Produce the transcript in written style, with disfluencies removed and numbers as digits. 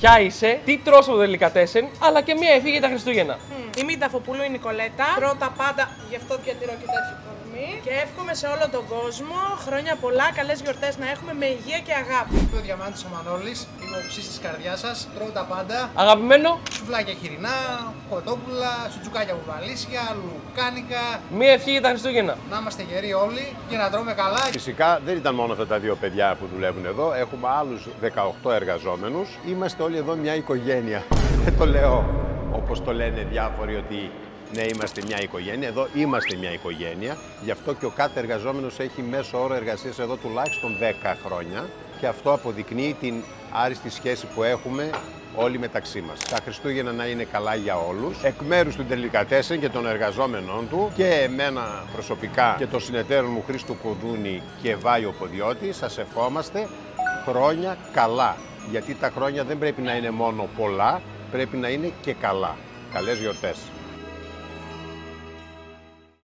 ποια είσαι, τι τρως από το Delicatessen, αλλά και μία ευχή για τα Χριστούγεννα. Είμαι η Ταφοπούλου, η Νικολέτα. Πρώτα πάντα, γι' αυτό διατηρώ και τέτοιο κορμί. Και εύχομαι σε όλο τον κόσμο χρόνια πολλά, καλές γιορτές να έχουμε με υγεία και αγάπη. Είμαι ο Διαμάντης ο Μανώλης, είμαι ο ψής της καρδιάς σας. Τρώω τα πάντα. Αγαπημένο, Σουβλάκια χοιρινά, κοτόπουλα, σουτζουκάκια από βαλίσια, λουκάνικα. μία ευχή για τα Χριστούγεννα. Να είμαστε γεροί όλοι και να τρώμε καλά. Φυσικά δεν ήταν μόνο αυτά τα δύο παιδιά που δουλεύουν εδώ, έχουμε άλλους 18 εργαζόμενους. Είμαστε όλοι εδώ μια οικογένεια. Δεν το λέω όπως το λένε διάφοροι ότι ναι, είμαστε μια οικογένεια. Εδώ είμαστε μια οικογένεια. Γι' αυτό και ο κάθε εργαζόμενος έχει μέσο όρο εργασίας εδώ τουλάχιστον 10 χρόνια. Και αυτό αποδεικνύει την άριστη σχέση που έχουμε όλοι μεταξύ μας. Τα Χριστούγεννα να είναι καλά για όλους. Εκ μέρους του Delicatessen και των εργαζόμενων του και εμένα προσωπικά και των συνεταίρων μου Χρήστου Κουδούνη και Βάιο Ποδιώτη, σας ευχόμαστε χρόνια καλά. Γιατί τα χρόνια δεν πρέπει να είναι μόνο πολλά, πρέπει να είναι και καλά. Καλές γιορτές.